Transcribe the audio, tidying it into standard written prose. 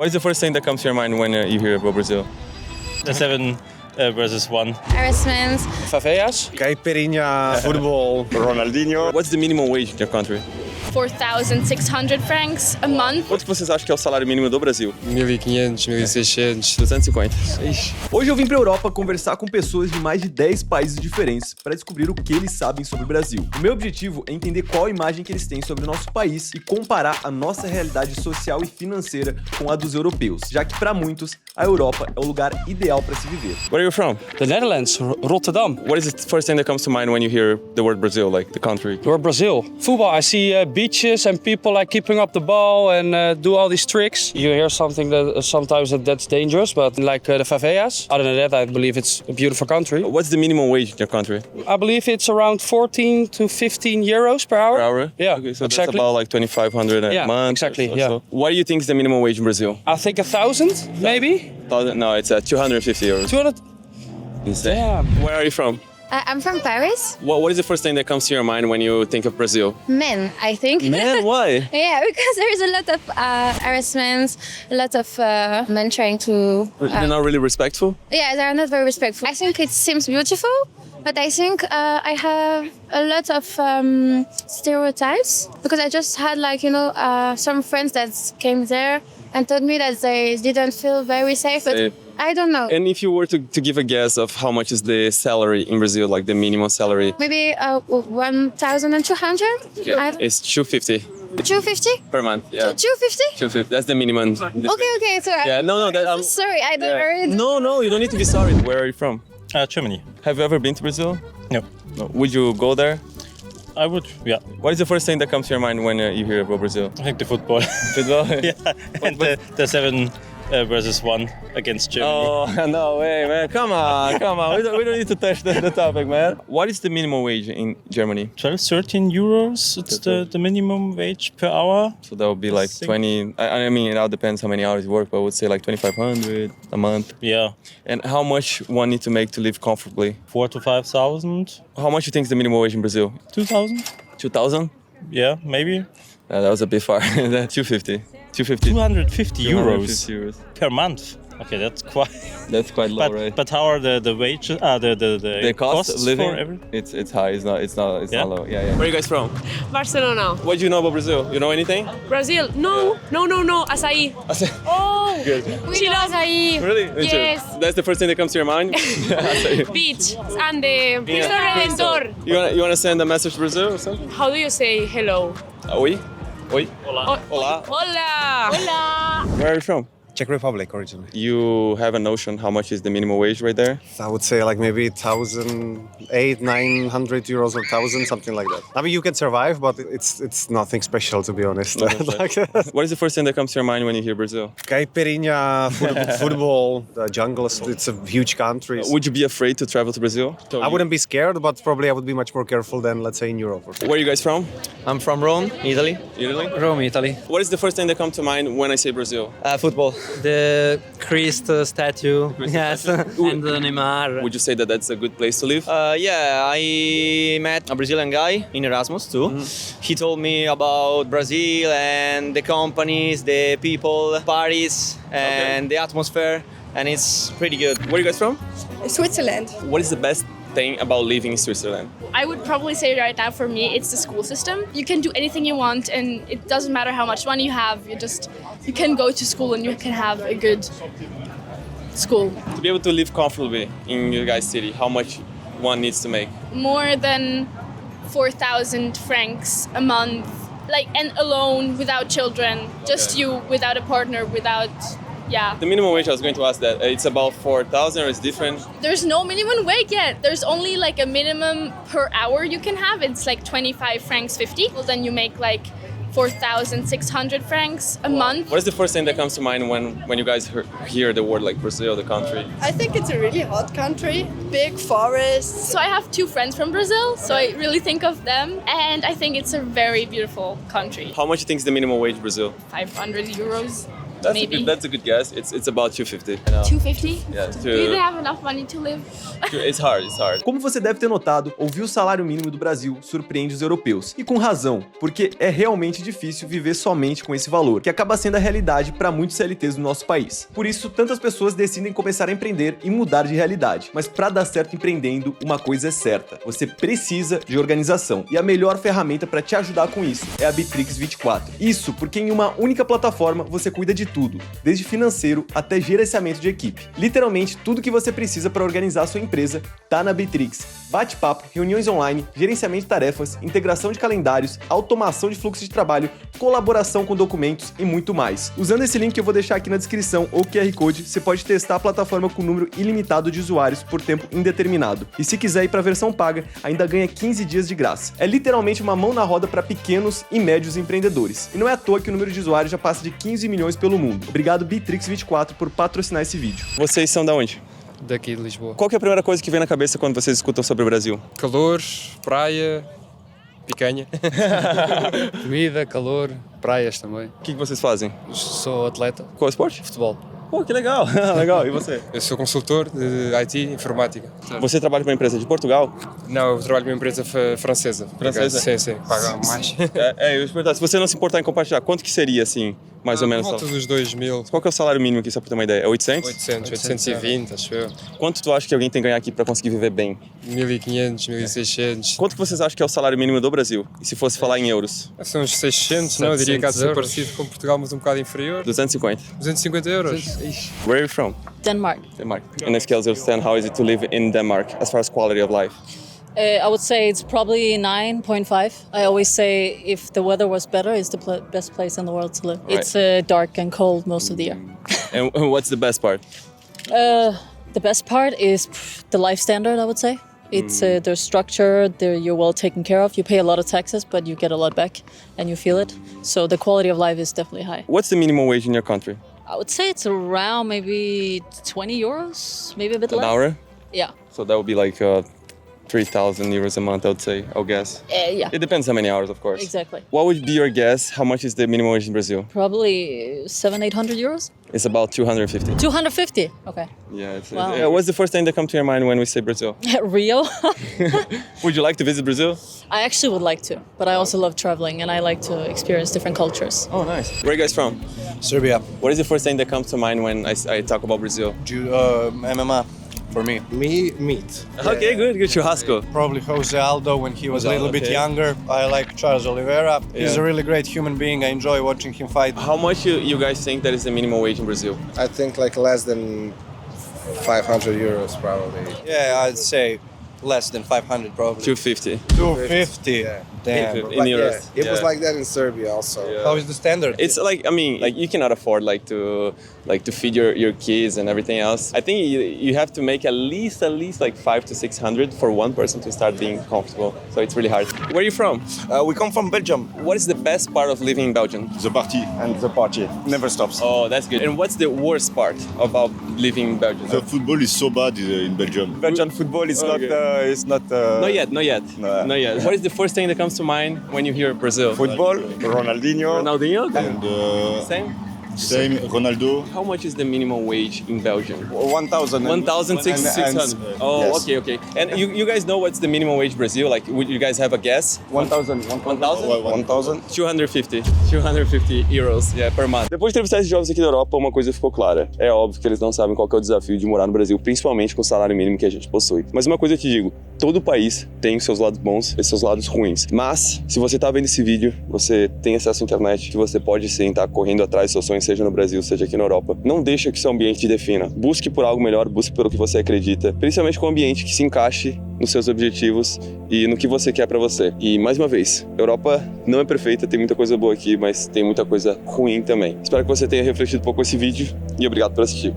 What is the first thing that comes to your mind when you hear about Brazil? The 7 versus 1. Harassment. Favelas? Caipirinha, football, Ronaldinho. What's the minimum wage in your country? 4,600 francs a month. Quanto que vocês acham que é o salário mínimo do Brasil? 1.500, 1.600. 250. Hoje eu vim pra Europa conversar com pessoas de mais de 10 países diferentes para descobrir o que eles sabem sobre o Brasil. O meu objetivo é entender qual a imagem que eles têm sobre o nosso país e comparar a nossa realidade social e financeira com a dos europeus, já que para muitos a Europa é o lugar ideal para se viver. Where are you from? The Netherlands, Rotterdam. What is the first thing that comes to mind when you hear the word Brazil, like the country? Or Brazil. Football, I see beaches and people like keeping up the ball and do all these tricks. You hear something that sometimes that's dangerous, but like the favelas. Other than that, I believe it's a beautiful country. What's the minimum wage in your country? I believe it's around 14 to 15 euros per hour. Per hour? Yeah, Okay, so exactly. that's about like 2,500 a Yeah, month. exactly, or yeah. So. What do you think is the minimum wage in Brazil? I think 1,000, maybe. No, it's 250 euros. 200. Insane. Damn. Where are you from? I'm from Paris. What is the first thing that comes to your mind when you think of Brazil? Men, I think. Man, why? Yeah, because there's a lot of harassment, a lot of men trying to. They're not really respectful? Yeah, they're not very respectful. I think it seems beautiful, but I think I have a lot of stereotypes because I just had some friends that came there and told me that they didn't feel very safe. But Safe. I don't know. And if you were to give a guess of how much is the salary in Brazil, like the minimum salary, Maybe 1,200. it's 250 250. per month. Yeah, 250. 250. That's the minimum. Okay. So Yeah, no, that. sorry, I don't Yeah. read. No, you don't need to be sorry. Where are you from? Germany. Have you ever been to Brazil? No. No. Would you go there? I would, yeah. What is the first thing that comes to your mind when you hear about Brazil? I think the football. Football? Yeah, and the 7 versus 1 against Germany. Oh, no way, man. Come on. We don't need to touch the topic, man. What is the minimum wage in Germany? 12, 13 euros. It's the minimum wage per hour. So that would be like 20. I mean, it all depends how many hours you work, but I would say like 2,500 a month. Yeah, And how much one need to make to live comfortably? 4,000 to 5,000. How much you think is the minimum wage in Brazil? 2,000. 2,000? Yeah, maybe. That was a bit far. 250. 250. 250 euros 250 euros. per month. Okay, that's quite. That's quite low, right? But how are the wages? The cost of costs living, for everything? it's high. It's not Yeah? low. Yeah. Where are you guys from? Barcelona. What do you know about Brazil? You know anything? Brazil. No. Açaí. Oh. Good. We love açaí. Really? Me too. Yes. That's the first thing that comes to your mind? Beach and the Cristo Redentor. You wanna send a message to Brazil or something? How do you say hello? Oi? Oi? Oh, Hola. Hola. Hola. Where are you from? Czech Republic originally. You have a notion how much is the minimum wage right there? I would say like maybe 1,800-900 euros or 1,000, something like that. I mean, you can survive, but it's nothing special, to be honest. What is the first thing that comes to your mind when you hear Brazil? Caipirinha, football, the jungles. It's a huge country. Would you be afraid to travel to Brazil? I wouldn't be scared, but probably I would be much more careful than, let's say, in Europe. Or something. Where are you guys from? I'm from Rome, Italy. Italy? Rome, Italy. What is the first thing that comes to mind when I say Brazil? Football. The Christ statue. Yes. And the Neymar. Would you say that that's a good place to live? Yeah, I met a Brazilian guy in Erasmus too. He told me about Brazil and the companies, the people, Paris, and the atmosphere, and it's pretty good. Where are you guys from? Switzerland. What is the best thing about living in Switzerland? I would probably say right now for me it's the school system. You can do anything you want and it doesn't matter how much money you have. You can go to school and you can have a good school. To be able to live comfortably in your guys' city, how much one needs to make? More than 4,000 francs a month, and alone, without children, just you, without a partner, without. Yeah. The minimum wage, I was going to ask that. It's about 4,000 or it's different? There's no minimum wage yet. There's only a minimum per hour you can have. It's 25 francs 50. Well, then you make 4,600 francs a month. What is the first thing that comes to mind when you guys hear the word Brazil, the country? I think it's a really hot country. Big forests. So I have 2 friends from Brazil, so I really think of them. And I think it's a very beautiful country. How much do you think is the minimum wage in Brazil? 500 euros. Maybe. That's a good guess. It's about 250. 250? Yeah, Do they have enough money to live? it's hard. Como você deve ter notado, ouvir o salário mínimo do Brasil surpreende os europeus. E com razão, porque é realmente difícil viver somente com esse valor, que acaba sendo a realidade para muitos CLTs do nosso país. Por isso, tantas pessoas decidem começar a empreender e mudar de realidade. Mas para dar certo empreendendo, uma coisa é certa: você precisa de organização. E a melhor ferramenta para te ajudar com isso é a Bitrix 24. Isso porque em uma única plataforma você cuida de tudo, desde financeiro até gerenciamento de equipe. Literalmente, tudo que você precisa para organizar a sua empresa tá na Bitrix. Bate-papo, reuniões online, gerenciamento de tarefas, integração de calendários, automação de fluxo de trabalho, colaboração com documentos e muito mais. Usando esse link que eu vou deixar aqui na descrição ou QR Code, você pode testar a plataforma com número ilimitado de usuários por tempo indeterminado. E se quiser ir para a versão paga, ainda ganha 15 dias de graça. É literalmente uma mão na roda para pequenos e médios empreendedores. E não é à toa que o número de usuários já passa de 15 milhões pelo mundo. Obrigado Bitrix 24 por patrocinar esse vídeo. Vocês são da onde? Daqui de Lisboa. Qual que é a primeira coisa que vem na cabeça quando vocês escutam sobre o Brasil? Calor, praia, picanha. Comida, calor, praias também. O que vocês fazem? Sou atleta. Qual esporte? Futebol. Pô, que legal. Legal. E você? Eu sou consultor de IT, informática. Você trabalha para uma empresa de Portugal? Não, eu trabalho para uma empresa francesa. Francesa? Sim, paga mais. Eu ia te perguntar, se você não se importar em compartilhar, quanto que seria, assim, mais ou menos? Volta dos 2.000. Qual que é o salário mínimo aqui, só para ter uma ideia? É 800? 820, acho eu. Quanto tu acha que alguém tem que ganhar aqui para conseguir viver bem? 1.500, 1.600. Quanto que vocês acham que é o salário mínimo do Brasil? E se fosse falar em euros? São uns 600, não? Eu diria que há de ser 700 parecido com Portugal, mas um bocado inferior. 250. 250 euros. Where are you from? Denmark. Denmark. And if scales understand, how is it to live in Denmark as far as quality of life? I would say it's probably 9.5. I always say if the weather was better, it's the best place in the world to live. Right. It's dark and cold most of the year. And what's the best part? The best part is the life standard, I would say. It's there's structure, you're well taken care of. You pay a lot of taxes, but you get a lot back and you feel it. So the quality of life is definitely high. What's the minimum wage in your country? I would say it's around maybe 20 euros, maybe a bit An less. hour? Yeah. So that would be like 3,000 euros a month, I would say, I'll guess. Yeah. It depends how many hours, of course. Exactly. What would be your guess? How much is the minimum wage in Brazil? Probably 700-800 euros. It's about 250. 250. Okay. Yeah, it's, Wow. yeah. What's the first thing that comes to your mind when we say Brazil? Rio. Would you like to visit Brazil? I actually would like to, but I also love traveling and I like to experience different cultures. Oh, nice. Where are you guys from? Serbia. What is the first thing that comes to mind when I talk about Brazil? MMA for me. Meat. Okay, good. Churrasco. Probably Jose Aldo when he was a little bit okay. younger. I like Charles Oliveira. He's Yeah. a really great human being. I enjoy watching him fight. How much you guys think that is the minimum wage in Brazil? I think like less than 500 euros probably. Yeah, I'd say less than 500 probably. 250. 250. Yeah. Damn. In But euros. yeah, it was Yeah. like that in Serbia also. How is the standard? It's like, I mean, like you cannot afford to feed your kids and everything else. I think you have to make at least like 500 to 600 for one person to start being comfortable. So it's really hard. Where are you from? We come from Belgium. What is the best part of living in Belgium? The party. And the party never stops. Oh, that's good. And what's the worst part about living in Belgium? The football is so bad in Belgium. Belgian football is Okay. not. Not yet. No. Not yet. What is the first thing that comes to mind when you hear Brazil? Football, Ronaldinho. Ronaldinho? And Same? Ronaldo. How much is the minimum wage in Belgium? 1,000. 1,600. Oh, yes. okay. And you guys know what's the minimum wage Brazil? Like, would you guys have a guess? 1,000. 1,000? 250 euros, yeah, per month. Depois de entrevistar esses jovens aqui da Europa, uma coisa ficou clara. É óbvio que eles não sabem qual que é o desafio de morar no Brasil, principalmente com o salário mínimo que a gente possui. Mas uma coisa eu te digo, todo país tem seus lados bons e seus lados ruins. Mas, se você tá vendo esse vídeo, você tem acesso à internet, que você pode sim estar correndo atrás dos seus sonhos, seja no Brasil, seja aqui na Europa. Não deixa que seu ambiente te defina. Busque por algo melhor, busque pelo que você acredita, principalmente com um ambiente que se encaixe nos seus objetivos e no que você quer pra você. E, mais uma vez, a Europa não é perfeita, tem muita coisa boa aqui, mas tem muita coisa ruim também. Espero que você tenha refletido um pouco esse vídeo e obrigado por assistir.